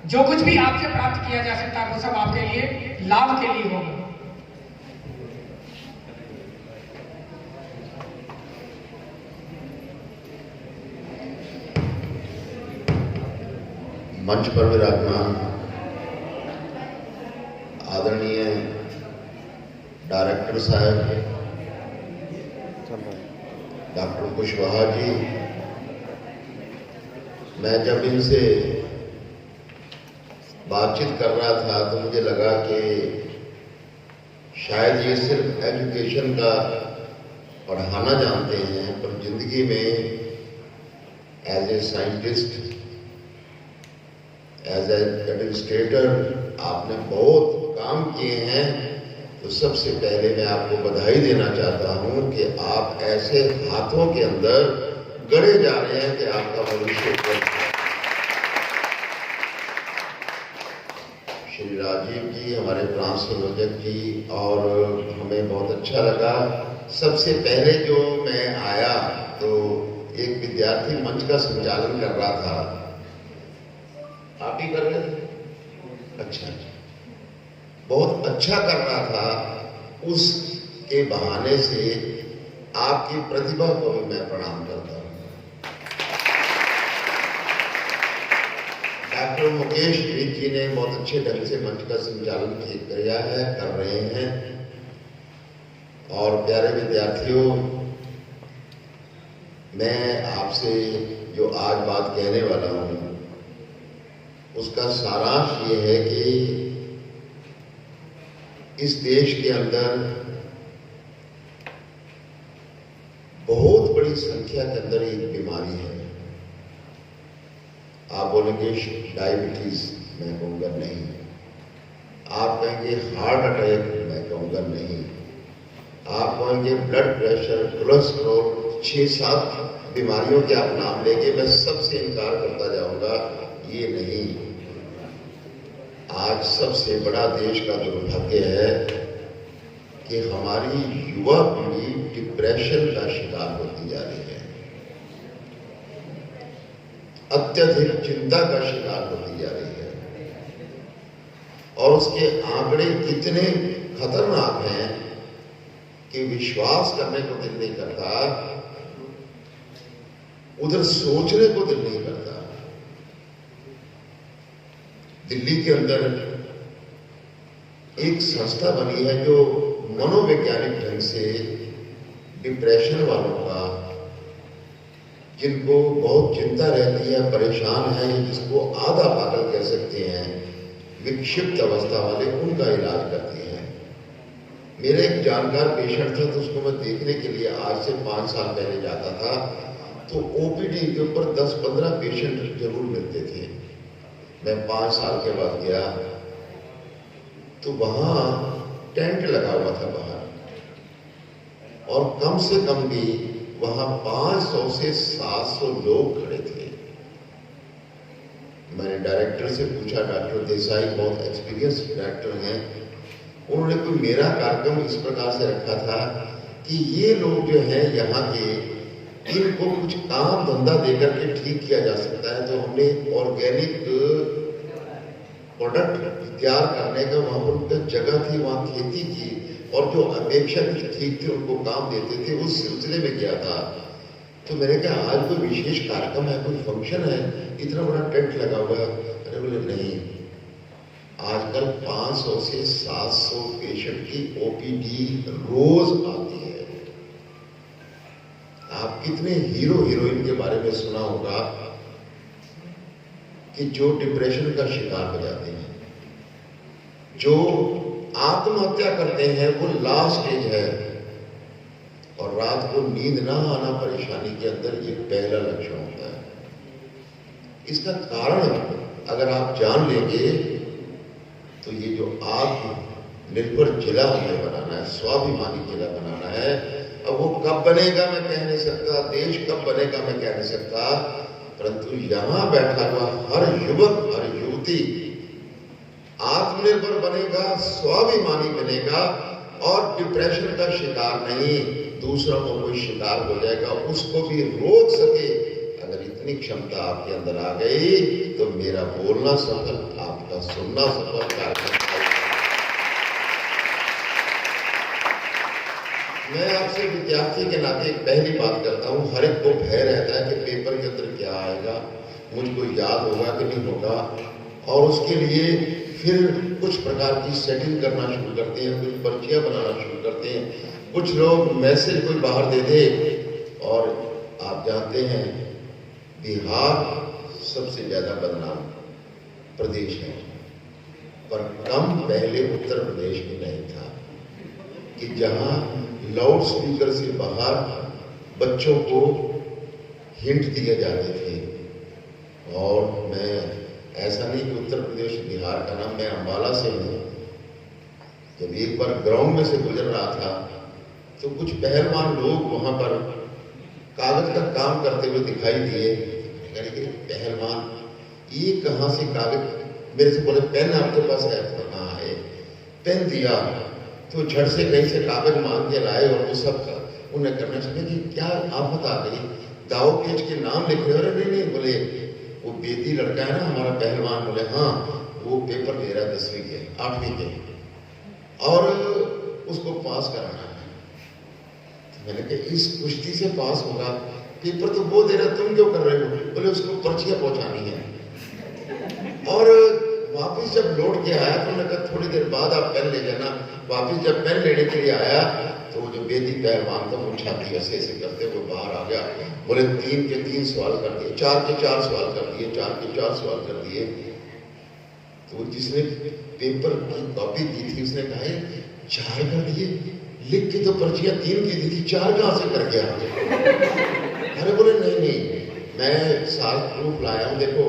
जो कुछ भी आपसे प्राप्त किया जा सकता है वो सब आपके लिए लाभ के लिए होगा। मंच पर विराजमान आदरणीय डायरेक्टर साहब डॉक्टर कुशवाहा जी, मैं जब इनसे बातचीत कर रहा था तो मुझे लगा कि शायद ये सिर्फ एजुकेशन का पढ़ाना जानते हैं, पर जिंदगी में as a scientist, as administrator आपने बहुत काम किए हैं। तो सबसे पहले मैं आपको बधाई देना चाहता हूं कि आप ऐसे हाथों के अंदर गड़े जा रहे हैं कि आपका भविष्य। श्री राजीव जी, हमारे प्रांत संयोजक जी, और हमें बहुत अच्छा लगा। सबसे पहले जो मैं आया तो एक विद्यार्थी मंच का संचालन कर रहा था, आप ही कर रहे थे? अच्छा, बहुत अच्छा कर रहा था। उसके बहाने से आपकी प्रतिभा को भी मैं प्रणाम करता हूं। डॉक्टर मुकेश जी ने बहुत अच्छे ढंग से मंच का संचालन किया है, कर रहे हैं। और प्यारे विद्यार्थियों, मैं आपसे जो आज बात कहने वाला हूं उसका सारांश ये है कि इस देश के अंदर बहुत बड़ी संख्या के अंदर एक बीमारी है। आप बोलेंगे डायबिटीज, मैं कहूंगा नहीं। आप कहेंगे हार्ट अटैक, मैं कहूंगा नहीं। आप कहेंगे ब्लड प्रेशर, कोलेस्ट्रॉल, 6-7 बीमारियों के आप नाम लेंगे, मैं सबसे इनकार करता जाऊंगा, ये नहीं। आज सबसे बड़ा देश का दुर्भाग्य है कि हमारी युवा पीढ़ी डिप्रेशन का शिकार होती जा रही है, अत्यधिक चिंता का शिकार होती जा रही है। और उसके आंकड़े इतने खतरनाक हैं कि विश्वास करने को दिल नहीं करता, उधर सोचने को दिल नहीं करता। दिल्ली के अंदर एक संस्था बनी है जो मनोवैज्ञानिक ढंग से डिप्रेशन वालों का, जिनको बहुत चिंता रहती है, परेशान है, जिसको आधा पागल कह सकते हैं, विक्षिप्त अवस्था वाले, उनका इलाज करती है। मेरा एक जानकार पेशेंट था, तो उसको मैं देखने के लिए आज से 5 साल पहले जाता था, तो ओपीडी के ऊपर 10-15 पेशेंट जरूर मिलते थे। मैं 5 साल के बाद गया तो वहां टेंट लगा हुआ था बाहर, और कम से कम भी वहां 500 से 700 लोग खड़े थे। मैंने डायरेक्टर से पूछा, डॉक्टर देसाई बहुत एक्सपीरियंस डायरेक्टर हैं, उन्होंने कोई मेरा कार्यक्रम इस प्रकार से रखा था कि ये लोग जो हैं यहाँ के, इनको कुछ काम धंधा देकर के ठीक किया जा सकता है। तो हमने ऑर्गेनिक प्रोडक्ट तैयार करने का वहां पर उनका जगह थी, वहां खेती की, और जो अपेक्षा ठीक थी उनको काम देते थे, उस सिलसिले में गया था। तो मैंने कहा आज कोई विशेष कार्यक्रम है, कोई फंक्शन है, इतना बड़ा टेंट लगा हुआ है? अरे बोले नहीं, आजकल 500 से 700 पेशेंट की ओपीडी रोज आती है। आप कितने हीरो हीरोइन के बारे में सुना होगा कि जो डिप्रेशन का शिकार हो जाते हैं, जो आत्महत्या करते हैं, वो लास्ट स्टेज है। और रात को नींद ना आना परेशानी के अंदर ये पहला लक्षण होता है। इसका कारण अगर आप जान लेंगे तो ये जो आत्मनिर्भर जिला हमें बनाना है, स्वाभिमानी जिला बनाना है। अब वो कब बनेगा मैं कह नहीं सकता, देश कब बनेगा मैं कह नहीं सकता, परंतु यहां बैठा हुआ हर युवक, हर युवती आत्मनिर्भर बनेगा, स्वाभिमानी बनेगा और डिप्रेशन का शिकार नहीं, दूसरों को कोई शिकार हो जाएगा उसको भी रोक सके, अगर इतनी क्षमता आपके अंदर आ गई तो मेरा बोलना सफल, आपका सुनना सफल, कार्यक्रम। मैं आपसे विद्यार्थी के नाते एक पहली बात करता हूँ, हर एक को भय रहता है कि पेपर के अंदर क्या आएगा, मुझको याद होगा कि नहीं होगा, और उसके लिए फिर कुछ प्रकार की सेटिंग करना शुरू करते हैं, कुछ पर्चियाँ बनाना शुरू करते हैं, कुछ लोग मैसेज कोई बाहर दे दे। और आप जानते हैं बिहार सबसे ज्यादा बदनाम प्रदेश है, पर कम पहले उत्तर प्रदेश में नहीं था कि जहां लाउड स्पीकर से बाहर बच्चों को हिंट दिए जाते थे। और मैं ऐसा नहीं कि उत्तर प्रदेश बिहार का नाम, मैं अंबाला से हूँ। जब एक बार ग्राउंड में से गुजर रहा था तो कुछ पहलवान लोग वहां पर कागज का काम करते हुए दिखाई दिए। पहलवान ये कहां से कागज, मेरे से बोले पेन आपके पास है? कहाँ है? पेन दिया तो झट से कहीं से कागज मांग के लाए और वो सब उन्हें करना चाहिए कि क्या आफत आ गई, दाव पेच के नाम लिख रहे हो? नहीं, बोले वो बेटी लड़का है ना हमारा पहलवान। बोले हाँ, वो पेपर दे रहा है 10वीं के 8वीं के और उसको पास कराना है। तो मैंने कहा इस कुश्ती से पास होगा? पेपर तो वो दे रहा, तुम क्यों कर रहे हो? बोले उसको पर्चियां पहुंचानी है। और वापिस जब लौट के आया तो मैंने कहा थोड़ी देर बाद आप पेन ले जाना। वापिस जब पेन लेने के लिए आया तो जो बेदी पहलवान था वो छाती ऐसे ऐसे करते हुए बाहर आ गया। बोले 3 के 3 सवाल कर दिए, 4 के 4 सवाल कर दिए, 4 के 4 सवाल कर दिए। तो जिसने पेपर की कॉपी दी थी उसने कहा 4 कर दिए, लिख के तो पर्चियां 3 की दी थी, 4 कहां से कर गया? अरे बोले नहीं, मैं साथ प्रूफ लाया हूं, देखो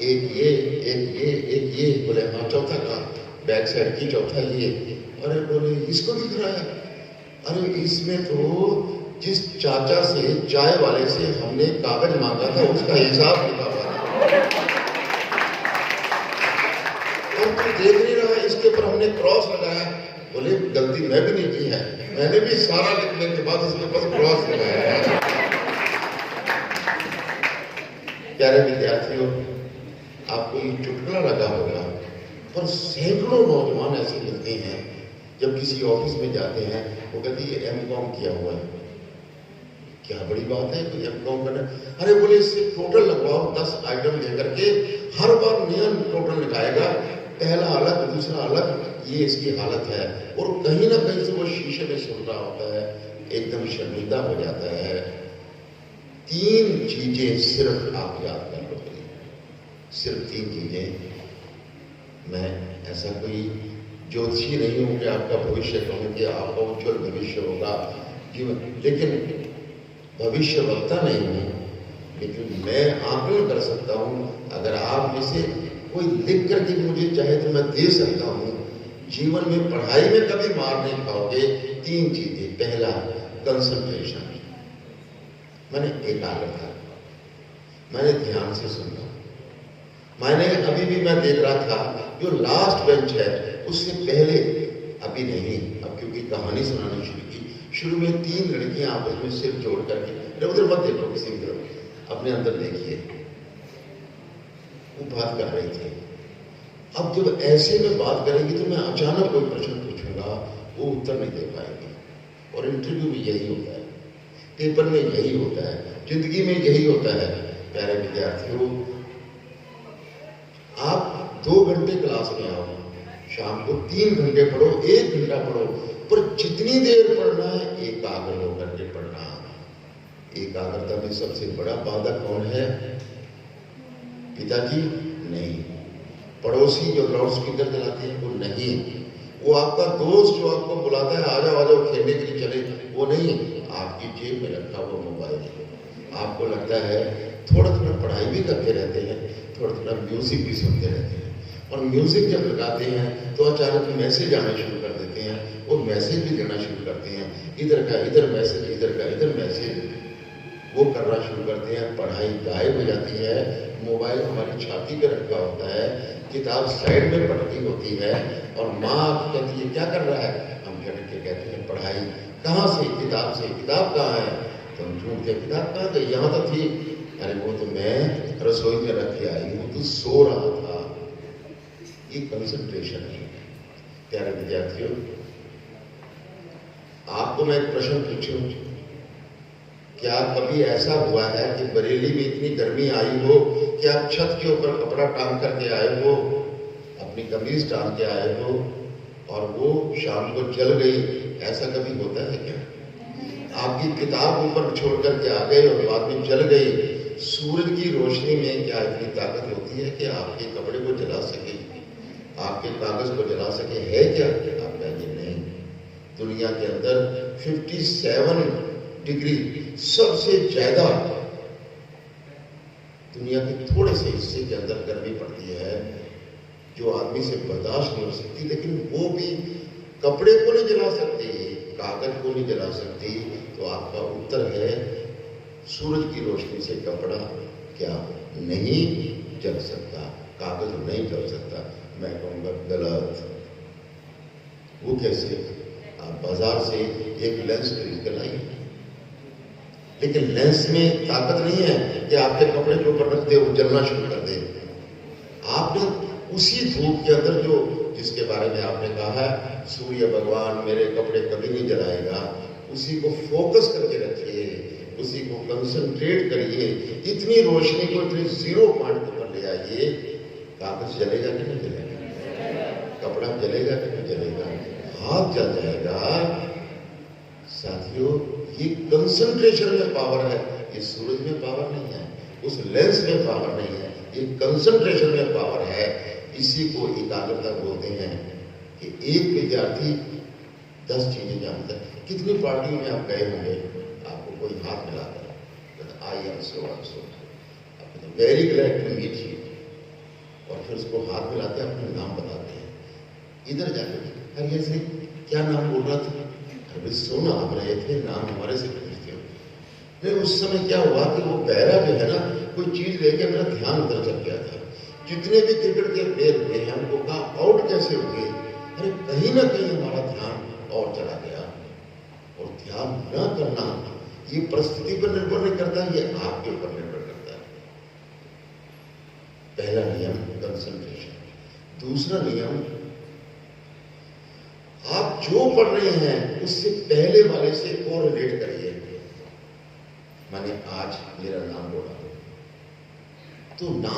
एक ये, एक ये, एक ये। बोले हाँ, चौथा कहाँ? बैक साइड की चौथा ये। अरे बोले इसको दिख रहा है? अरे इसमें तो जिस चाचा से, चाय वाले से हमने कागज मांगा था उसका हिसाब लिखा हुआ है और तू देख नहीं रहा, इसके ऊपर हमने क्रॉस लगाया। बोले गलती मैं भी नहीं की है, मैंने भी सारा लिखने के बाद उसके ऊपर क्रॉस लगाया है। प्यारे विद्यार्थियों, आपको ये चुटकुला लगा होगा, पर सैकड़ों नौजवान ऐसे मिलते हैं जब किसी ऑफिस में जाते हैं, वो कहते हैं ये M.Com किया हुआ है। क्या बड़ी बात है कोई M.Com करना? अरे बोले इससे टोटल लगवाओ, 10 आइटम लेकर के हर बार नया टोटल लिखाएगा, पहला अलग दूसरा अलग, ये इसकी हालत है। और कहीं ना कहीं से वो शीशे में सुन रहा होता है, एकदम शर्मिंदा हो जाता है। 3 चीजें सिर्फ आप याद कर लो, सिर्फ 3 चीजें। मैं ऐसा कोई ज्योतिषी नहीं हूं कि आपका भविष्य कहूं कि आपका उज्जवल भविष्य होगा जीवन, लेकिन भविष्य वक्ता नहीं हूं, लेकिन मैं आकलन कर सकता हूं। अगर आप में से कोई लिख करके मुझे चाहे तो मैं दे सकता हूं। जीवन में पढ़ाई में कभी मार नहीं खाओगे। 3 चीजें। पहला कंसंट्रेशन, मैंने एकाग्रता, मैंने ध्यान से सुनना। मैंने अभी भी मैं देख रहा था जो लास्ट बेंच है उससे पहले, अभी नहीं, अब क्योंकि कहानी सुनानी शुरू की। शुरू में 3 लड़कियां आपस में सिर जोड़ करके, उधर मत देखो, किसी की तरफ अपने अंदर देखिए, वो बात कर रही थी। अब जब ऐसे में बात करेंगी तो मैं अचानक कोई प्रश्न पूछूंगा, वो उत्तर नहीं दे पाएंगे। और इंटरव्यू में यही होता है, पेपर में यही होता है, जिंदगी में यही होता है। प्यारे विद्यार्थियों, आप 2 घंटे क्लास में आओ, शाम को 3 घंटे पढ़ो, 1 घंटा पढ़ो, पर जितनी देर पढ़ना है एकाग्र होकर के पढ़ना। एकाग्रता में सबसे बड़ा बाधक कौन है? पिताजी नहीं, पड़ोसी जो लाउड स्पीकर चलाते हैं वो नहीं, वो आपका दोस्त जो आपको बुलाता है आ जाओ खेलने के लिए चले, वो नहीं, आपकी जेब में रखा हुआ मोबाइल। आपको लगता है थोड़ा थोड़ा पढ़ाई भी करते रहते हैं, थोड़ा थोड़ा म्यूजिक भी सुनते रहते हैं, और म्यूजिक जब लगाते हैं तो अचानक मैसेज आना शुरू कर देते हैं, वो मैसेज भी देना शुरू करते हैं, इधर का इधर मैसेज, इधर का इधर मैसेज, वो करना शुरू करते हैं। पढ़ाई गायब हो जाती है, मोबाइल हमारी छाती पे रखा होता है, किताब साइड में पढ़ती होती है, और माँ कहती है क्या कर रहा है? हम झटक के कहते हैं पढ़ाई। कहाँ से? किताब से। किताब कहाँ है? तो हम ढूंढते, किताब कहाँ गई? यहाँ तो थी। अरे वो तो मैं रसोई में रख के आई हूं, तो सो रहा था। ये कंसंट्रेशन है। प्यारे विद्यार्थियों, आपको मैं एक प्रश्न पूछूं, क्या कभी ऐसा हुआ है कि बरेली में इतनी गर्मी आई हो कि आप छत के ऊपर कपड़ा टांग करके आए हो, अपनी कमीज टांग के आए हो और वो शाम को जल गई? ऐसा कभी होता है क्या? आपकी किताब ऊपर छोड़ करके आ गए और बाद में जल गई। सूरज की रोशनी में क्या इतनी ताकत होती है कि आपके कपड़े को जला सके, आपके कागज को जला सके? है क्या? आप कहेंगे नहीं। दुनिया के अंदर 57 डिग्री सबसे ज्यादा दुनिया के थोड़े से हिस्से के अंदर गर्मी पड़ती है, जो आदमी से बर्दाश्त नहीं हो सकती। लेकिन वो भी कपड़े को नहीं जला सकती, कागज को नहीं जला सकती। तो आपका उत्तर है, सूरज की रोशनी से कपड़ा क्या नहीं जल सकता, कागज नहीं जल सकता? मैं कहूंगा गलत। वो कैसे? आप बाजार से एक लेंस खरीद कर लाइए, लेकिन लेंस में ताकत नहीं है कि आपके कपड़े के ऊपर रख दे वो जलना शुरू कर दे। आपने उसी धूप के अंदर, जो जिसके बारे में आपने कहा है सूर्य भगवान मेरे कपड़े कभी नहीं जलाएगा, उसी को फोकस करके रखिए, उसी को कंसंट्रेट करिए। इतनी रोशनी को इतनी 0 पॉइंट पर ले आइए, कागज जलेगा कि नहीं जलेगा? कपड़ा जलेगा कि नहीं जलेगा? हाथ जल जाएगा। साथियों, ये कंसंट्रेशन में पावर है, ये सूरज में पावर नहीं है, उस लेंस में पावर नहीं है, ये कंसंट्रेशन में पावर है। इसी को एकाग्रता बोलते हैं कि एक विद्यार्थी 10 चीजें जानता है। कितनी पार्टियों में आप गए होंगे, आपको कोई हाथ मिलाकर I am so very glad to meet you, और फिर उसको हाथ मिलाते अपना नाम बताते हैं। इधर जाकर अरे ऐसे क्या नाम बोल रहा था? अरे सोना आप रहे थे, नाम हमारे से पूछते हो। फिर उस समय क्या हुआ कि वो बहरा जो है ना, कोई चीज लेके मेरा ध्यान उधर चल गया था। जितने भी क्रिकेट के प्लेयर हुए हैं उनको कहा आउट कैसे हुए, अरे कहीं ना कहीं हमारा ध्यान और चला गया। और ध्यान न करना ये परिस्थिति पर निर्भर नहीं करता, ये आपके ऊपर निर्भर करता है। पहला नियम कंसंट्रेशन। दूसरा नियम, आप जो पढ़ रहे हैं उससे पहले वाले से कोरिलेट करिए। मैंने आज मेरा नाम बोला तो नाम